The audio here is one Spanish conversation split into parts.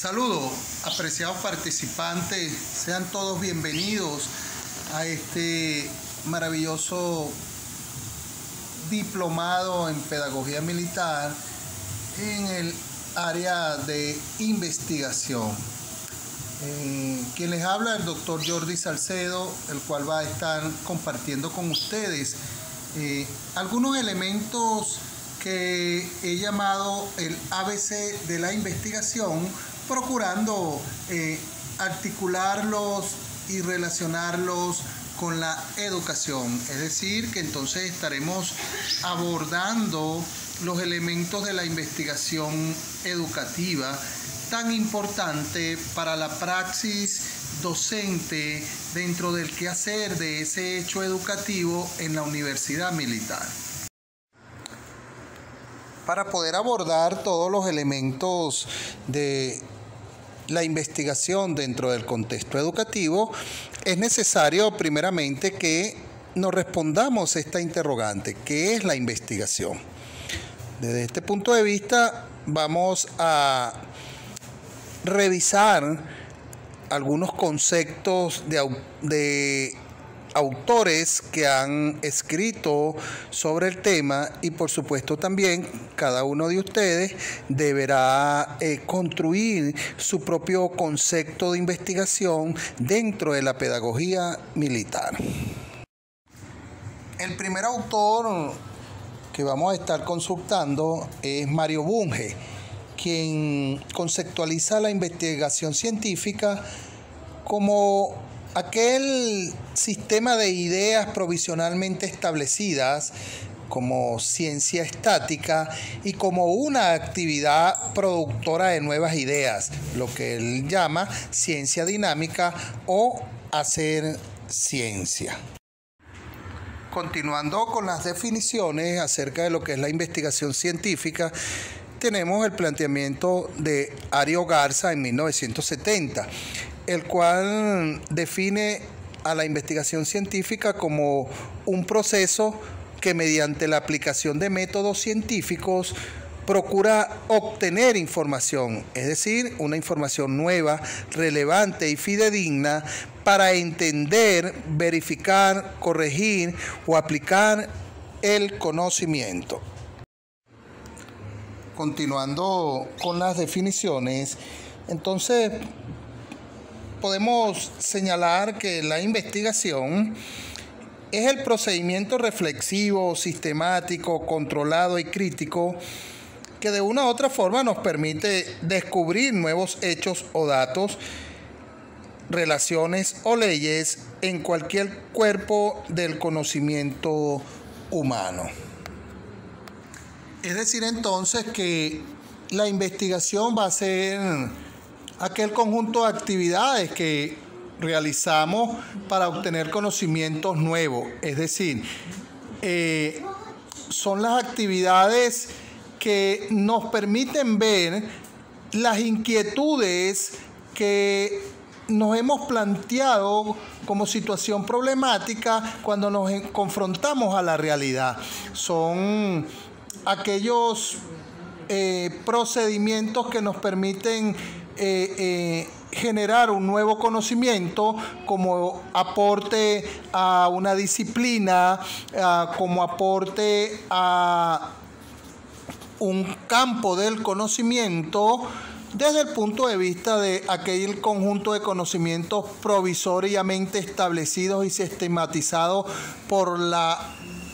Saludos, apreciados participantes, sean todos bienvenidos a este maravilloso diplomado en Pedagogía Militar en el área de investigación. Quien les habla, el doctor Jordi Salcedo, el cual va a estar compartiendo con ustedes algunos elementos que he llamado el ABC de la investigación, procurando articularlos y relacionarlos con la educación. Es decir, que entonces estaremos abordando los elementos de la investigación educativa tan importante para la praxis docente dentro del quehacer de ese hecho educativo en la universidad militar. Para poder abordar todos los elementos de la investigación dentro del contexto educativo, es necesario primeramente que nos respondamos esta interrogante: ¿qué es la investigación? Desde este punto de vista vamos a revisar algunos conceptos de autores que han escrito sobre el tema, y por supuesto también cada uno de ustedes deberá construir su propio concepto de investigación dentro de la pedagogía militar. El primer autor que vamos a estar consultando es Mario Bunge, quien conceptualiza la investigación científica como aquel sistema de ideas provisionalmente establecidas como ciencia estática y como una actividad productora de nuevas ideas, lo que él llama ciencia dinámica o hacer ciencia. Continuando con las definiciones acerca de lo que es la investigación científica, tenemos el planteamiento de Ario Garza en 1970, el cual define a la investigación científica como un proceso que mediante la aplicación de métodos científicos procura obtener información, es decir, una información nueva, relevante y fidedigna para entender, verificar, corregir o aplicar el conocimiento. Continuando con las definiciones, entonces podemos señalar que la investigación es el procedimiento reflexivo, sistemático, controlado y crítico que de una u otra forma nos permite descubrir nuevos hechos o datos, relaciones o leyes en cualquier cuerpo del conocimiento humano. Es decir, entonces, que la investigación va a ser aquel conjunto de actividades que realizamos para obtener conocimientos nuevos. Es decir, son las actividades que nos permiten ver las inquietudes que nos hemos planteado como situación problemática cuando nos confrontamos a la realidad. Son aquellos procedimientos que nos permiten generar un nuevo conocimiento como aporte a una disciplina, como aporte a un campo del conocimiento desde el punto de vista de aquel conjunto de conocimientos provisoriamente establecidos y sistematizados por la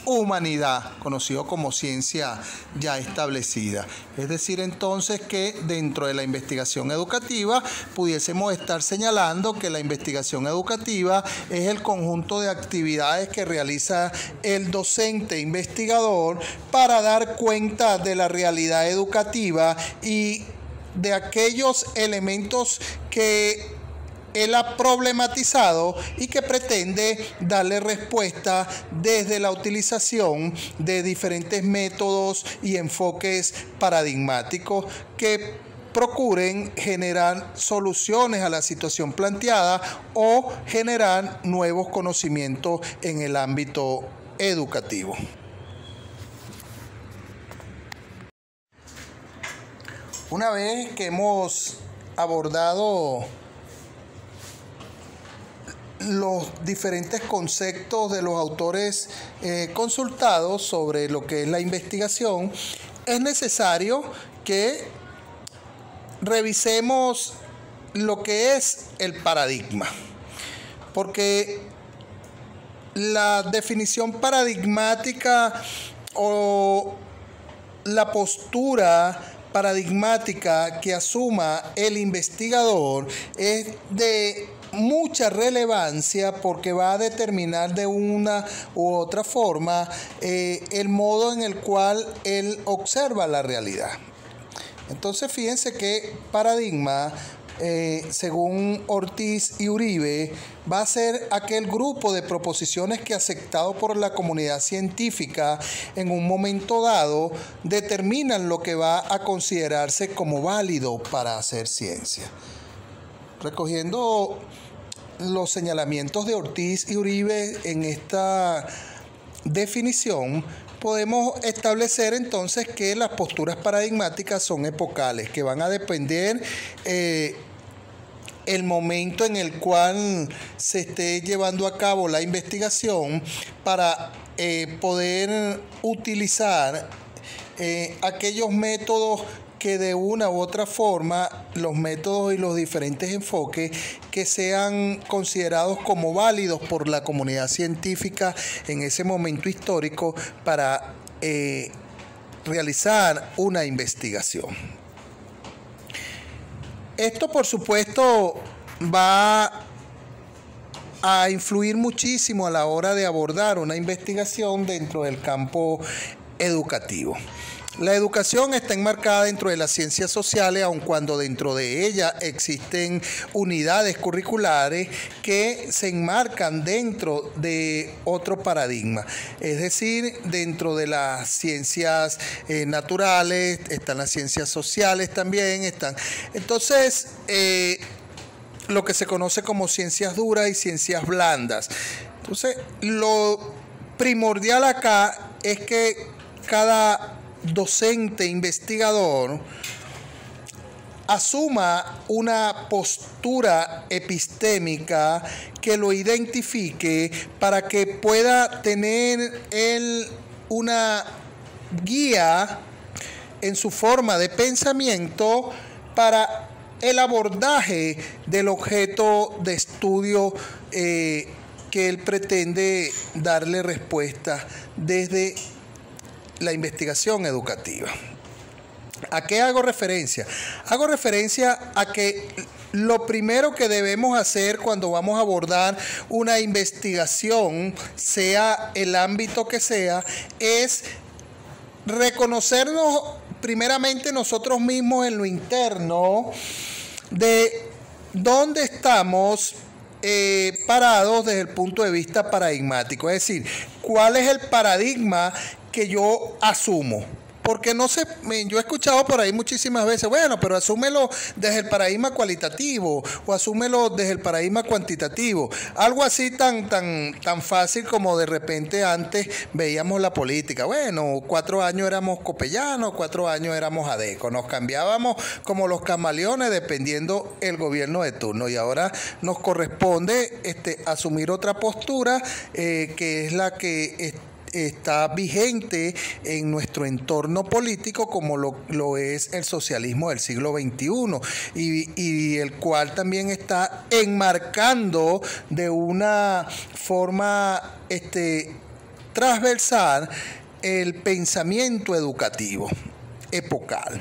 humanidad, conocido como ciencia ya establecida. Es decir, entonces, que dentro de la investigación educativa pudiésemos estar señalando que la investigación educativa es el conjunto de actividades que realiza el docente investigador para dar cuenta de la realidad educativa y de aquellos elementos que él ha problematizado y que pretende darle respuesta desde la utilización de diferentes métodos y enfoques paradigmáticos que procuren generar soluciones a la situación planteada o generar nuevos conocimientos en el ámbito educativo. Una vez que hemos abordado los diferentes conceptos de los autores consultados sobre lo que es la investigación, es necesario que revisemos lo que es el paradigma, porque la definición paradigmática o la postura paradigmática que asuma el investigador es de mucha relevancia, porque va a determinar de una u otra forma el modo en el cual él observa la realidad. Entonces, fíjense que paradigma, según Ortiz y Uribe, va a ser aquel grupo de proposiciones que, aceptado por la comunidad científica en un momento dado, determinan lo que va a considerarse como válido para hacer ciencia. Recogiendo los señalamientos de Ortiz y Uribe en esta definición, podemos establecer entonces que las posturas paradigmáticas son epocales, que van a depender el momento en el cual se esté llevando a cabo la investigación para poder utilizar aquellos métodos que de una u otra forma, los métodos y los diferentes enfoques que sean considerados como válidos por la comunidad científica en ese momento histórico para realizar una investigación. Esto, por supuesto, va a influir muchísimo a la hora de abordar una investigación dentro del campo educativo. La educación está enmarcada dentro de las ciencias sociales, aun cuando dentro de ella existen unidades curriculares que se enmarcan dentro de otro paradigma. Es decir, dentro de las ciencias naturales, están las ciencias sociales también, están. Entonces, lo que se conoce como ciencias duras y ciencias blandas. Entonces, lo primordial acá es que cada docente investigador asuma una postura epistémica que lo identifique para que pueda tener él una guía en su forma de pensamiento para el abordaje del objeto de estudio que él pretende darle respuesta desde la investigación educativa. ¿A qué hago referencia? Hago referencia a que lo primero que debemos hacer cuando vamos a abordar una investigación, sea el ámbito que sea, es reconocernos primeramente nosotros mismos en lo interno de dónde estamos parados desde el punto de vista paradigmático. Es decir, ¿cuál es el paradigma que yo asumo? Porque no sé, yo he escuchado por ahí muchísimas veces, bueno, pero asúmelo desde el paradigma cualitativo o asúmelo desde el paradigma cuantitativo. Algo así tan fácil como de repente antes veíamos la política. Bueno, 4 años éramos copellanos, 4 años éramos adecos. Nos cambiábamos como los camaleones dependiendo el gobierno de turno. Y ahora nos corresponde asumir otra postura que es la que está vigente en nuestro entorno político, como lo es el socialismo del siglo XXI y el cual también está enmarcando de una forma transversal el pensamiento educativo epocal.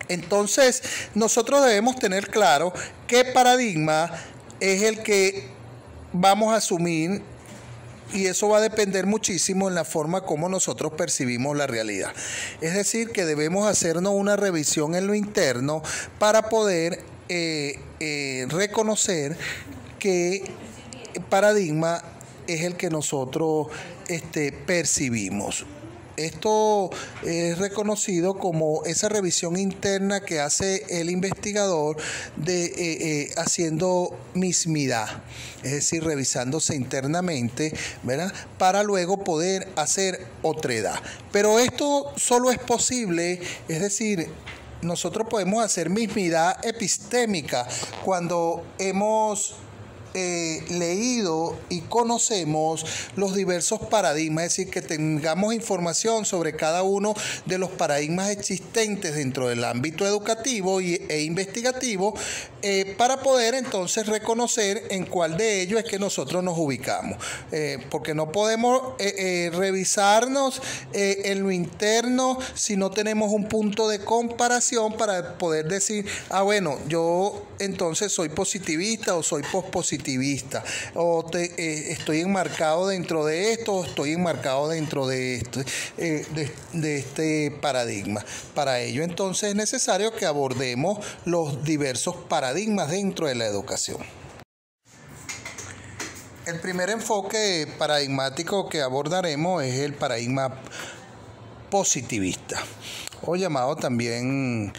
Entonces, nosotros debemos tener claro qué paradigma es el que vamos a asumir, y eso va a depender muchísimo en la forma como nosotros percibimos la realidad. Es decir, que debemos hacernos una revisión en lo interno para poder reconocer qué paradigma es el que nosotros percibimos. Esto es reconocido como esa revisión interna que hace el investigador haciendo mismidad, es decir, revisándose internamente, ¿verdad?, para luego poder hacer otredad. Pero esto solo es posible, es decir, nosotros podemos hacer mismidad epistémica cuando hemos leído y conocemos los diversos paradigmas, es decir, que tengamos información sobre cada uno de los paradigmas existentes dentro del ámbito educativo e investigativo, para poder entonces reconocer en cuál de ellos es que nosotros nos ubicamos, porque no podemos revisarnos en lo interno si no tenemos un punto de comparación para poder decir, bueno, yo entonces soy positivista o soy pospositivista, o estoy enmarcado dentro de esto, o estoy enmarcado dentro de este paradigma. Para ello entonces es necesario que abordemos los diversos paradigmas dentro de la educación. El primer enfoque paradigmático que abordaremos es el paradigma positivista, o llamado también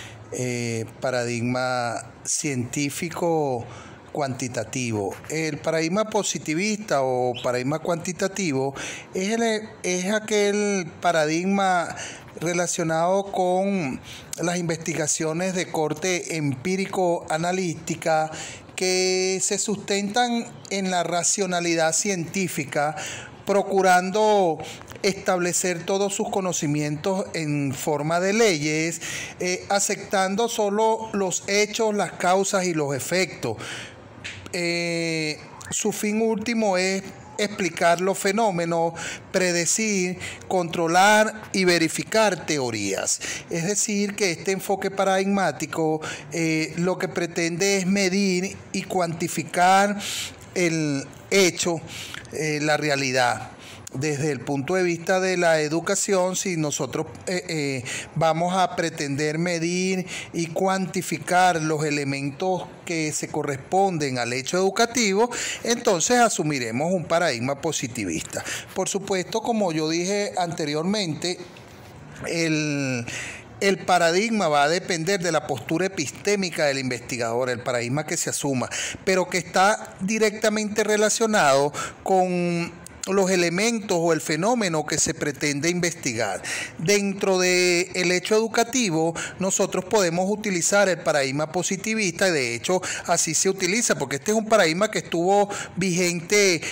paradigma científico cuantitativo. El paradigma positivista o paradigma cuantitativo es aquel paradigma relacionado con las investigaciones de corte empírico-analítica que se sustentan en la racionalidad científica, procurando establecer todos sus conocimientos en forma de leyes, aceptando solo los hechos, las causas y los efectos. Su fin último es explicar los fenómenos, predecir, controlar y verificar teorías. Es decir, que este enfoque paradigmático lo que pretende es medir y cuantificar el hecho, la realidad. Desde el punto de vista de la educación, si nosotros vamos a pretender medir y cuantificar los elementos que se corresponden al hecho educativo, entonces asumiremos un paradigma positivista. Por supuesto, como yo dije anteriormente, el paradigma va a depender de la postura epistémica del investigador, el paradigma que se asuma, pero que está directamente relacionado con los elementos o el fenómeno que se pretende investigar. Dentro del hecho educativo, nosotros podemos utilizar el paradigma positivista, y de hecho así se utiliza, porque este es un paradigma que estuvo vigente,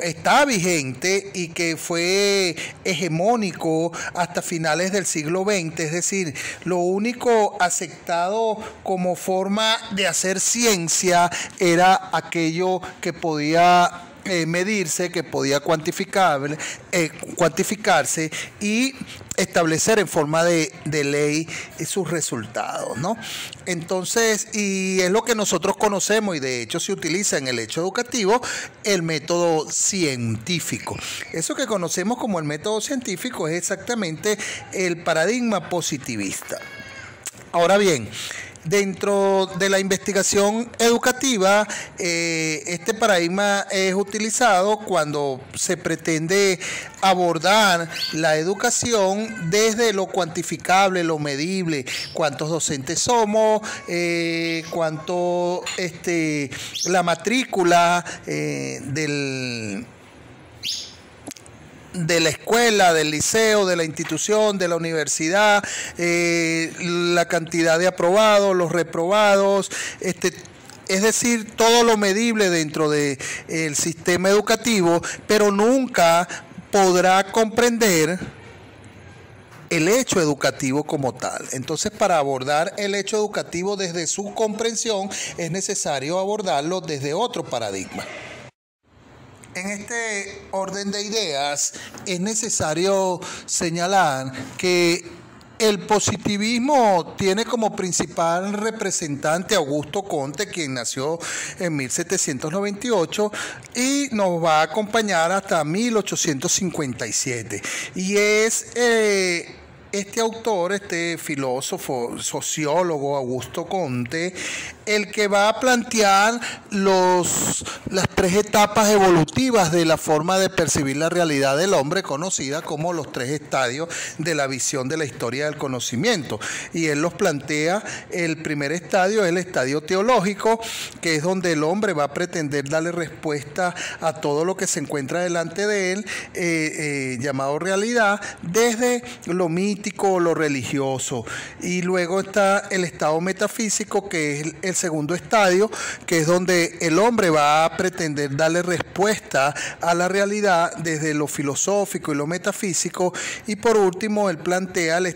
está vigente y que fue hegemónico hasta finales del siglo XX, es decir, lo único aceptado como forma de hacer ciencia era aquello que podía medirse, que podía cuantificarse y establecer en forma de ley sus resultados, ¿no? Entonces, y es lo que nosotros conocemos, y de hecho se utiliza en el hecho educativo, el método científico. Eso que conocemos como el método científico es exactamente el paradigma positivista. Ahora bien, dentro de la investigación educativa, este paradigma es utilizado cuando se pretende abordar la educación desde lo cuantificable, lo medible, cuántos docentes somos, cuánto la matrícula de la escuela, del liceo, de la institución, de la universidad, la cantidad de aprobados, los reprobados, es decir, todo lo medible dentro del sistema educativo, pero nunca podrá comprender el hecho educativo como tal. Entonces, para abordar el hecho educativo desde su comprensión, es necesario abordarlo desde otro paradigma. En este orden de ideas es necesario señalar que el positivismo tiene como principal representante a Augusto Comte, quien nació en 1798 y nos va a acompañar hasta 1857. Y es este autor, este filósofo, sociólogo, Augusto Comte, el que va a plantear las tres etapas evolutivas de la forma de percibir la realidad del hombre, conocida como los tres estadios de la visión de la historia del conocimiento. Y él los plantea: el primer estadio es el estadio teológico, que es donde el hombre va a pretender darle respuesta a todo lo que se encuentra delante de él, llamado realidad, desde lo mítico o lo religioso. Y luego está el estado metafísico, que es el segundo estadio, que es donde el hombre va a pretender darle respuesta a la realidad desde lo filosófico y lo metafísico. Y por último, él plantea el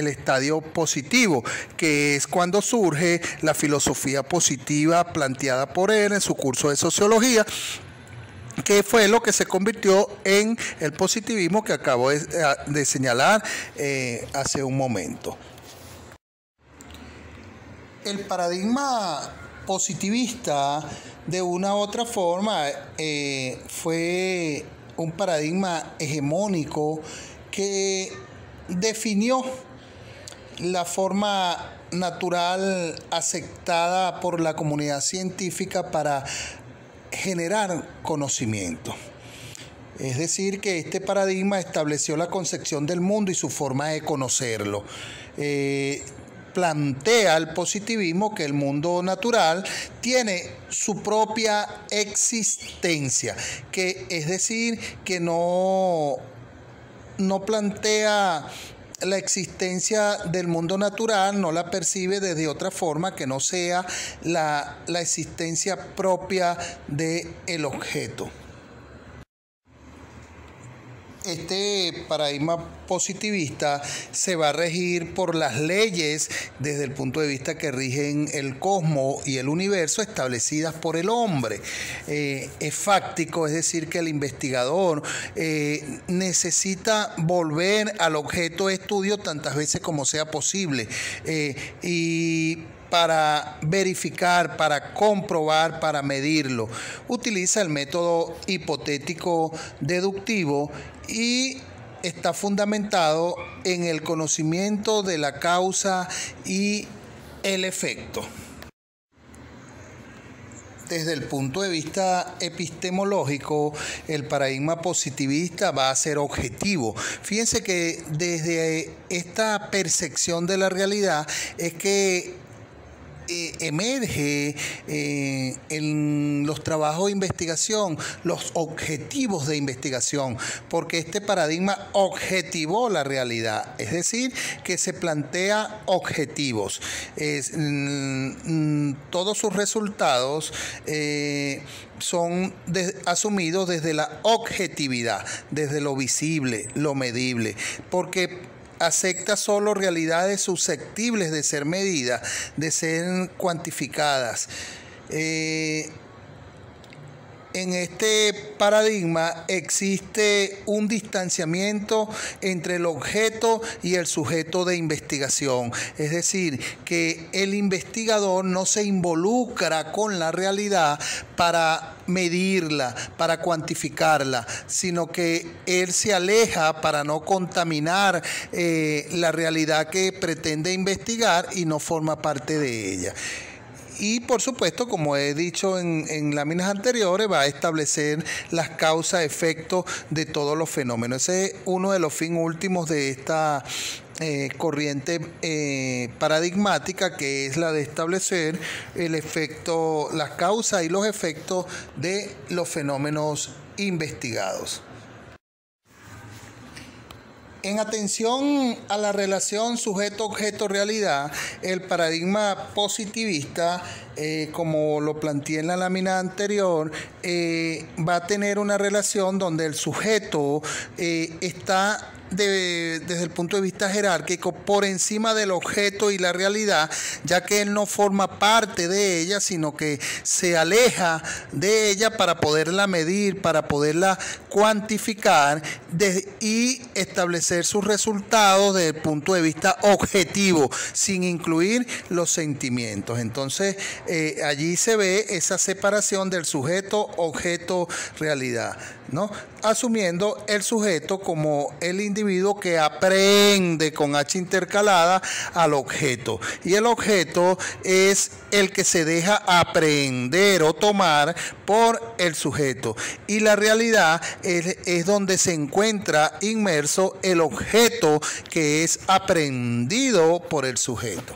estadio positivo, que es cuando surge la filosofía positiva planteada por él en su curso de sociología, que fue lo que se convirtió en el positivismo que acabo de señalar hace un momento. El paradigma positivista, de una u otra forma, fue un paradigma hegemónico que definió la forma natural aceptada por la comunidad científica para generar conocimiento. Es decir, que este paradigma estableció la concepción del mundo y su forma de conocerlo. Plantea el positivismo que el mundo natural tiene su propia existencia, que es decir, que no plantea la existencia del mundo natural, no la percibe desde otra forma que no sea la existencia propia del objeto. Este paradigma positivista se va a regir por las leyes desde el punto de vista que rigen el cosmos y el universo establecidas por el hombre. Es fáctico, es decir, que el investigador necesita volver al objeto de estudio tantas veces como sea posible, y para verificar, para comprobar, para medirlo. Utiliza el método hipotético deductivo y está fundamentado en el conocimiento de la causa y el efecto. Desde el punto de vista epistemológico, el paradigma positivista va a ser objetivo. Fíjense que desde esta percepción de la realidad es que emerge en los trabajos de investigación los objetivos de investigación, porque este paradigma objetivó la realidad, es decir, que se plantea objetivos. Todos sus resultados son asumidos desde la objetividad, desde lo visible, lo medible, porque acepta solo realidades susceptibles de ser medidas, de ser cuantificadas. En este paradigma existe un distanciamiento entre el objeto y el sujeto de investigación. Es decir, que el investigador no se involucra con la realidad para medirla, para cuantificarla, sino que él se aleja para no contaminar la realidad que pretende investigar y no forma parte de ella. Y por supuesto, como he dicho en láminas anteriores, va a establecer las causas-efectos de todos los fenómenos. Ese es uno de los fines últimos de esta corriente paradigmática, que es la de establecer el efecto, las causas y los efectos de los fenómenos investigados. En atención a la relación sujeto-objeto-realidad, el paradigma positivista, como lo planteé en la lámina anterior, va a tener una relación donde el sujeto está desde el punto de vista jerárquico por encima del objeto y la realidad, ya que él no forma parte de ella, sino que se aleja de ella para poderla medir, para poderla cuantificar y establecer sus resultados desde el punto de vista objetivo, sin incluir los sentimientos. Entonces, allí se ve esa separación del sujeto, objeto, realidad, ¿no? Asumiendo el sujeto como el individuo individuo que aprende con H intercalada al objeto. Y el objeto es el que se deja aprender o tomar por el sujeto. Y la realidad es donde se encuentra inmerso el objeto que es aprendido por el sujeto.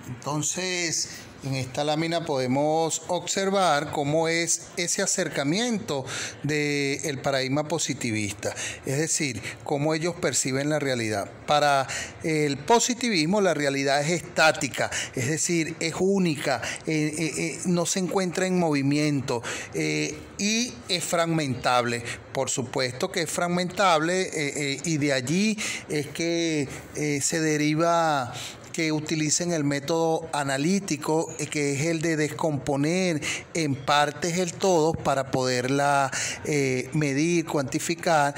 Entonces, en esta lámina podemos observar cómo es ese acercamiento del paradigma positivista, es decir, cómo ellos perciben la realidad. Para el positivismo la realidad es estática, es decir, es única, no se encuentra en movimiento y es fragmentable. Por supuesto que es fragmentable y de allí es que se deriva que utilicen el método analítico, que es el de descomponer en partes el todo para poderla medir, cuantificar,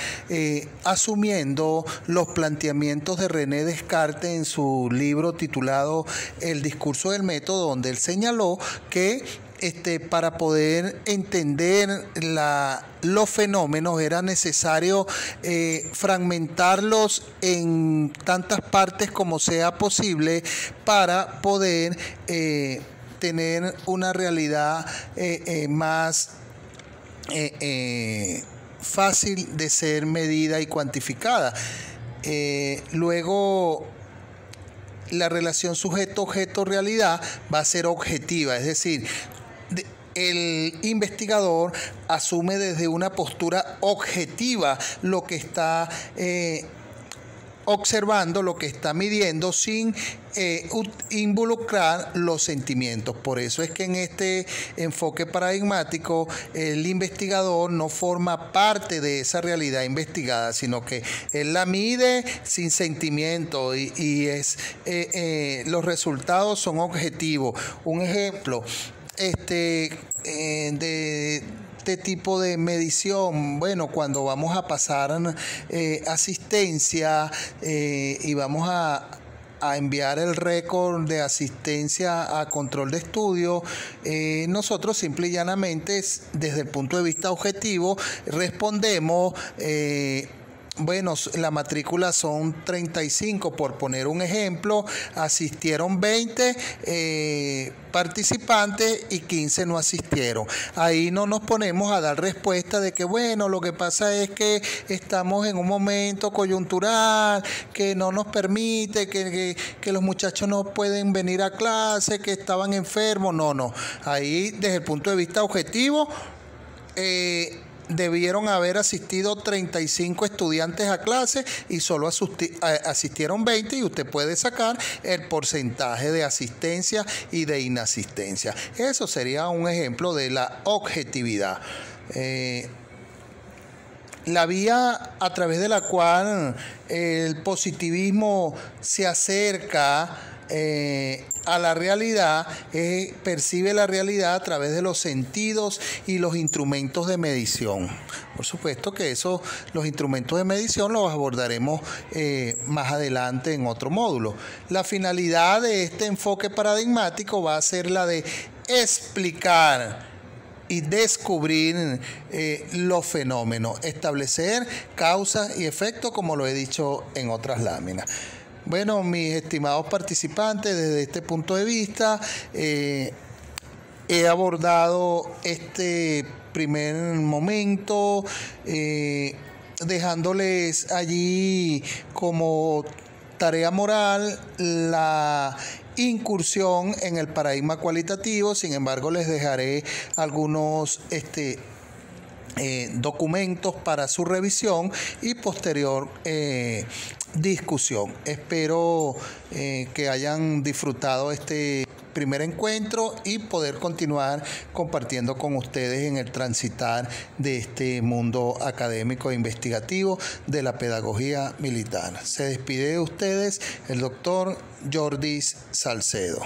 asumiendo los planteamientos de René Descartes en su libro titulado El discurso del método, donde él señaló que para poder entender los fenómenos era necesario fragmentarlos en tantas partes como sea posible para poder tener una realidad más fácil de ser medida y cuantificada. Luego, la relación sujeto-objeto-realidad va a ser objetiva, es decir, el investigador asume desde una postura objetiva lo que está observando, lo que está midiendo, sin involucrar los sentimientos. Por eso es que en este enfoque paradigmático el investigador no forma parte de esa realidad investigada, sino que él la mide sin sentimiento y los resultados son objetivos. Un ejemplo de este tipo de medición, bueno, cuando vamos a pasar asistencia y vamos a enviar el récord de asistencia a control de estudio, nosotros simple y llanamente, desde el punto de vista objetivo, respondemos bueno, la matrícula son 35, por poner un ejemplo, asistieron 20 participantes y 15 no asistieron. Ahí no nos ponemos a dar respuesta de que, bueno, lo que pasa es que estamos en un momento coyuntural que no nos permite, que los muchachos no pueden venir a clase, que estaban enfermos. No. Ahí, desde el punto de vista objetivo, debieron haber asistido 35 estudiantes a clase y solo asistieron 20, y usted puede sacar el porcentaje de asistencia y de inasistencia. Eso sería un ejemplo de la objetividad. La vía a través de la cual el positivismo se acerca a la realidad, percibe la realidad a través de los sentidos y los instrumentos de medición. Por supuesto que los instrumentos de medición los abordaremos más adelante en otro módulo. La finalidad de este enfoque paradigmático va a ser la de explicar y descubrir los fenómenos, establecer causas y efectos, como lo he dicho en otras láminas. Bueno, mis estimados participantes, desde este punto de vista, he abordado este primer momento, dejándoles allí como tarea moral la incursión en el paradigma cualitativo. Sin embargo, les dejaré algunos documentos para su revisión y posterior discusión. Espero que hayan disfrutado este primer encuentro y poder continuar compartiendo con ustedes en el transitar de este mundo académico e investigativo de la pedagogía militar. Se despide de ustedes el doctor Jordis Salcedo.